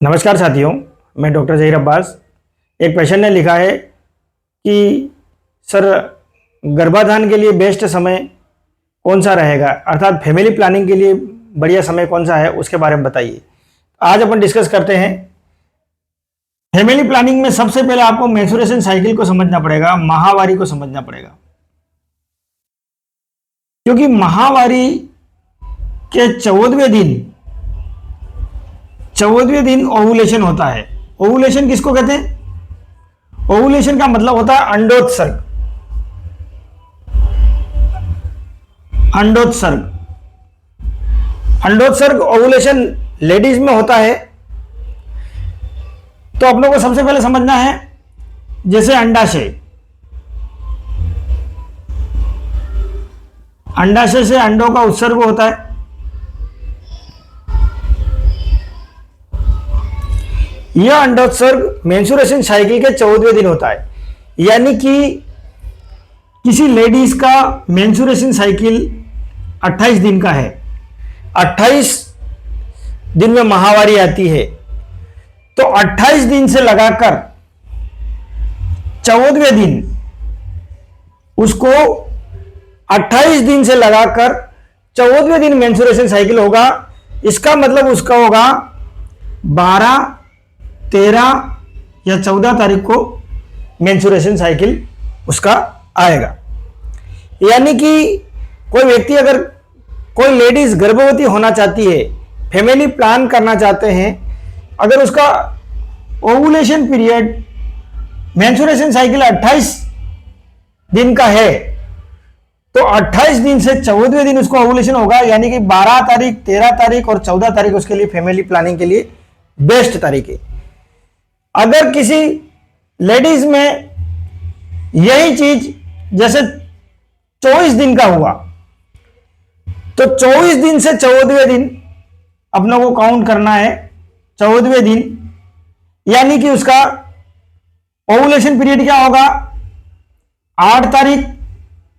नमस्कार साथियों, मैं डॉक्टर ज़हीर अब्बास। एक पेशेंट ने लिखा है कि सर, गर्भाधान के लिए बेस्ट समय कौन सा रहेगा, अर्थात फैमिली प्लानिंग के लिए बढ़िया समय कौन सा है, उसके बारे में बताइए। आज अपन डिस्कस करते हैं। फैमिली प्लानिंग में सबसे पहले आपको मेंस्ट्रुएशन साइकिल को समझना पड़ेगा, माहवारी को समझना पड़ेगा, क्योंकि माहवारी के 14वें दिन ओवुलेशन होता है। ओवुलेशन किसको कहते हैं? ओवुलेशन का मतलब होता है अंडोत्सर्ग। अंडोत्सर्ग ओवुलेशन लेडीज में होता है। तो अपनों को सबसे पहले समझना है, जैसे अंडाशय से अंडों का उत्सर्ग होता है। यह अंडोत्सर्ग मेंस्ट्रुएशन साइकिल के 14वें दिन होता है। यानी कि किसी लेडीज का मेंस्ट्रुएशन साइकिल 28 दिन का है, 28 दिन में माहवारी आती है। तो 28 दिन से लगाकर 14वें दिन, उसको 28 दिन से लगाकर 14वें दिन मेंस्ट्रुएशन साइकिल होगा। इसका मतलब उसका होगा 12, 13 या 14 तारीख को मेंस्ट्रुएशन साइकिल उसका आएगा। यानी कि कोई व्यक्ति, अगर कोई लेडीज गर्भवती होना चाहती है, फैमिली प्लान करना चाहते हैं, अगर उसका ओवुलेशन पीरियड मेंस्ट्रुएशन साइकिल 28 दिन का है, तो 28 दिन से 14वें दिन उसको ओवुलेशन होगा। यानी कि 12 तारीख, 13 तारीख और 14 तारीख उसके लिए फैमिली प्लानिंग के लिए बेस्ट तारीख है। अगर किसी लेडीज में यही चीज जैसे 24 दिन का हुआ, तो 24 दिन से 14वें दिन अपनों को काउंट करना है। 14वें दिन यानी कि उसका ओवुलेशन पीरियड क्या होगा? 8 तारीख,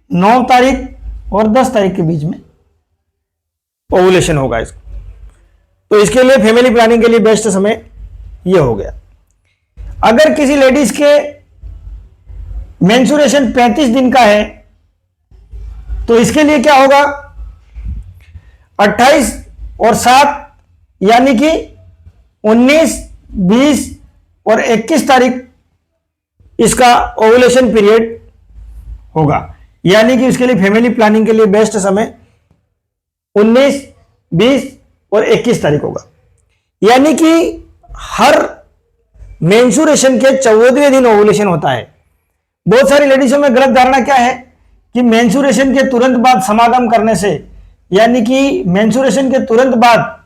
9 तारीख और 10 तारीख के बीच में ओवुलेशन होगा इसको। तो इसके लिए फैमिली प्लानिंग के लिए बेस्ट समय यह हो गया। अगर किसी लेडीज के मेंस्ट्रुएशन 35 दिन का है, तो इसके लिए क्या होगा? 28 और 7 यानी कि 19, 20 और 21 तारीख इसका ओवुलेशन पीरियड होगा। यानी कि इसके लिए फैमिली प्लानिंग के लिए बेस्ट समय 19, 20 और 21 तारीख होगा। यानी कि हर मेंस्ट्रुएशन के 14वें दिन ओवुलेशन होता है। बहुत सारी लेडीजों में गलत धारणा क्या है कि मेंस्ट्रुएशन के तुरंत बाद समागम करने से, यानी कि मेंस्ट्रुएशन के तुरंत बाद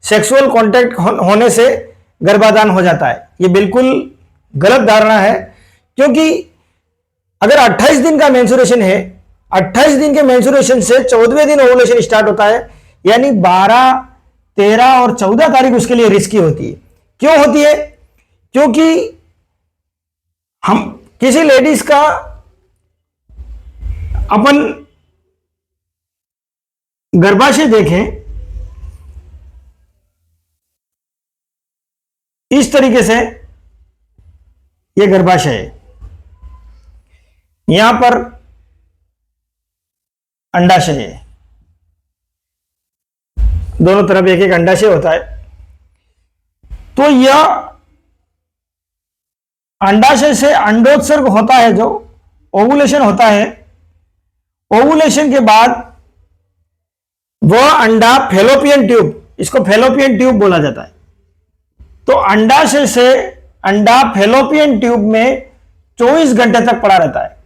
सेक्सुअल कांटेक्ट होने से गर्भाधान हो जाता है। यह बिल्कुल गलत धारणा है, क्योंकि अगर 28 दिन का मेंस्ट्रुएशन है, 28 दिन के मेंस्ट्रुएशन से 14वें दिन ओवुलेशन स्टार्ट होता है। यानी 12, 13 और 14 तारीख उसके लिए रिस्की होती है। क्यों होती है? क्योंकि हम किसी लेडीज का अपन गर्भाशय देखें, इस तरीके से यह गर्भाशय है। यहां पर अंडाशय है, दोनों तरफ एक एक अंडाशय होता है। तो यह अंडाशय से अंडोत्सर्ग होता है, जो ओवुलेशन होता है। ओवुलेशन के बाद वह अंडा फैलोपियन ट्यूब, इसको फैलोपियन ट्यूब बोला जाता है। तो अंडाशय से अंडा फैलोपियन ट्यूब में 24 घंटे तक पड़ा रहता है,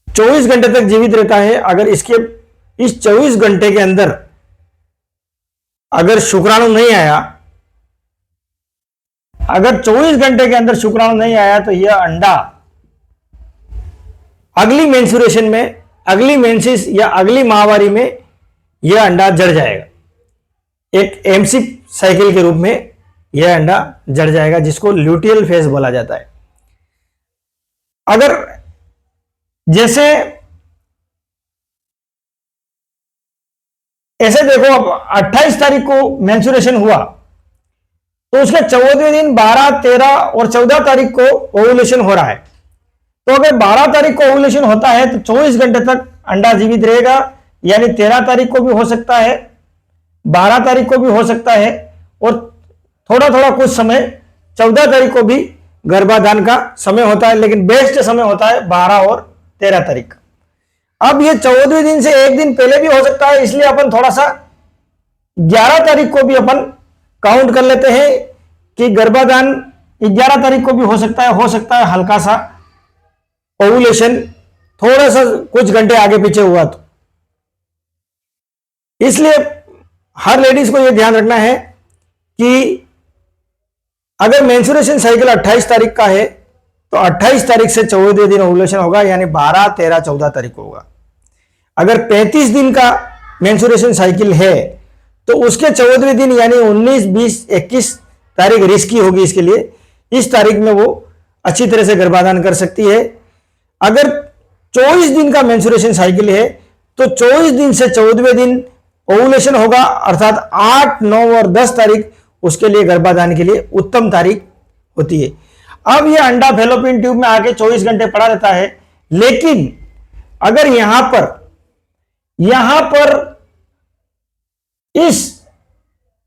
24 घंटे तक जीवित रहता है। अगर इस 24 घंटे के अंदर अगर शुक्राणु नहीं आया, अगर 24 घंटे के अंदर शुक्राणु नहीं आया, तो यह अंडा अगली मेंस्ट्रुएशन में, अगली मेंसिस या अगली माहवारी में यह अंडा जड़ जाएगा। एक एमसी साइकिल के रूप में यह अंडा जड़ जाएगा, जिसको ल्यूटियल फेज बोला जाता है। अगर जैसे ऐसे देखो, अब 28 तारीख को मेंस्ट्रुएशन हुआ तो उसके 14वें दिन 12, 13 और 14 तारीख को ओव्यूलेशन हो रहा है। तो अगर 12 तारीख को ओव्यूलेशन होता है तो 24 घंटे तक अंडा जीवित रहेगा, यानी 13 तारीख को भी हो सकता है, 12 तारीख को भी हो सकता है, और थोड़ा थोड़ा कुछ समय 14 तारीख को भी गर्भाधान का समय होता है, लेकिन बेस्ट समय होता है 12 और 13 तारीख। अब ये 14वें दिन से एक दिन पहले भी हो सकता है, इसलिए अपन थोड़ा सा 11 तारीख को भी अपन काउंट कर लेते हैं कि गर्भाधान 11 तारीख को भी हो सकता है हल्का सा ओव्यूलेशन थोड़ा सा कुछ घंटे आगे पीछे हुआ तो। इसलिए हर लेडीज को यह ध्यान रखना है कि अगर मेंस्ट्रुएशन साइकिल 28 तारीख का है तो 28 तारीख से 14वें दिन ओव्यूलेशन होगा, यानी 12, 13, 14 तारीख को होगा। अगर 35 दिन का मेंस्ट्रुएशन साइकिल है तो उसके 14वें दिन यानी 19, 20, 21 तारीख रिस्की होगी इसके लिए। इस तारीख में वो अच्छी तरह से गर्भाधान कर सकती है। अगर 24 दिन का मेंस्ट्रुएशन साइकिल है तो 24 दिन से 14वें दिन ओव्यूलेशन होगा, अर्थात 8, 9 और 10 तारीख उसके लिए गर्भाधान के लिए उत्तम तारीख होती है। अब यह अंडा फैलोपियन ट्यूब में आके 24 घंटे पड़ा रहता है, लेकिन अगर यहां पर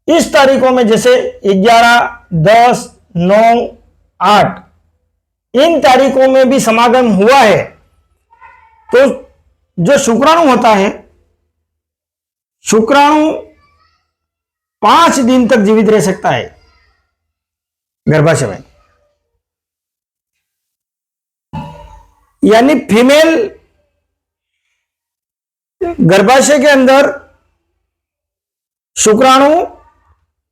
इस तारीखों में जैसे 11, 10, 9, 8 इन तारीखों में भी समागम हुआ है तो जो शुक्राणु होता है, शुक्राणु 5 दिन तक जीवित रह सकता है गर्भाशय में। यानी फीमेल गर्भाशय के अंदर शुक्राणु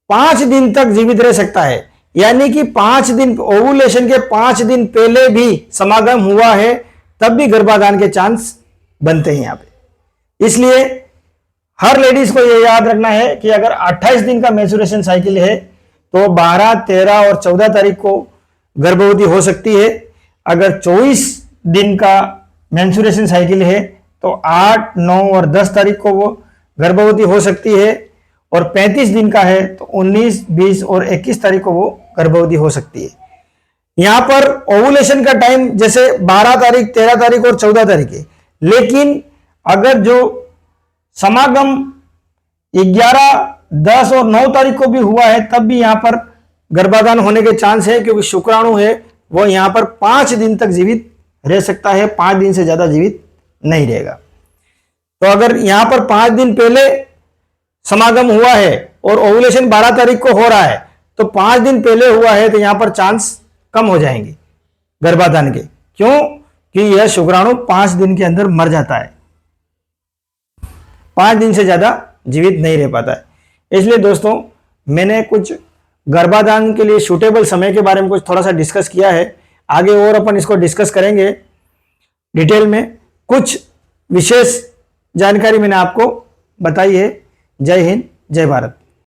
5 दिन तक जीवित रह सकता है, यानी कि 5 दिन ओव्यूलेशन के 5 दिन पहले भी समागम हुआ है तब भी गर्भाधान के चांस बनते हैं यहां पे। इसलिए हर लेडीज को यह याद रखना है कि अगर 28 दिन का मेंस्ट्रुएशन साइकिल है तो 12, 13 और 14 तारीख को गर्भवती हो सकती है। अगर 24 दिन का मेंस्ट्रुएशन साइकिल है तो 8, 9 और 10 तारीख को वो गर्भवती हो सकती है, और 35 दिन का है तो 19, 20 और 21 तारीख को वो गर्भवती हो सकती है। यहां पर ओव्यूलेशन का टाइम जैसे 12 तारीख, 13 तारीख और 14 तारीख है, लेकिन अगर जो समागम 11, 10 और 9 तारीख को भी हुआ है तब भी यहां पर गर्भाधान होने के चांस है, क्योंकि शुक्राणु है वो यहां पर 5 दिन तक जीवित रह सकता है, 5 दिन से ज्यादा जीवित नहीं रहेगा। तो अगर यहां पर 5 दिन पहले समागम हुआ है और ओव्यूलेशन 12 तारीख को हो रहा है तो 5 दिन पहले हुआ है तो यहां पर चांस कम हो जाएंगे गर्भाधान के। क्यों? कि यह शुक्राणु 5 दिन के अंदर मर जाता है, 5 दिन से ज्यादा जीवित नहीं रह पाता है। इसलिए दोस्तों मैंने कुछ गर्भाधान के लिए सूटेबल समय के बारे में कुछ थोड़ा सा डिस्कस किया है, आगे और अपन इसको डिस्कस करेंगे डिटेल में। कुछ विशेष जानकारी मैंने आपको बताई है। जय हिंद, जय भारत।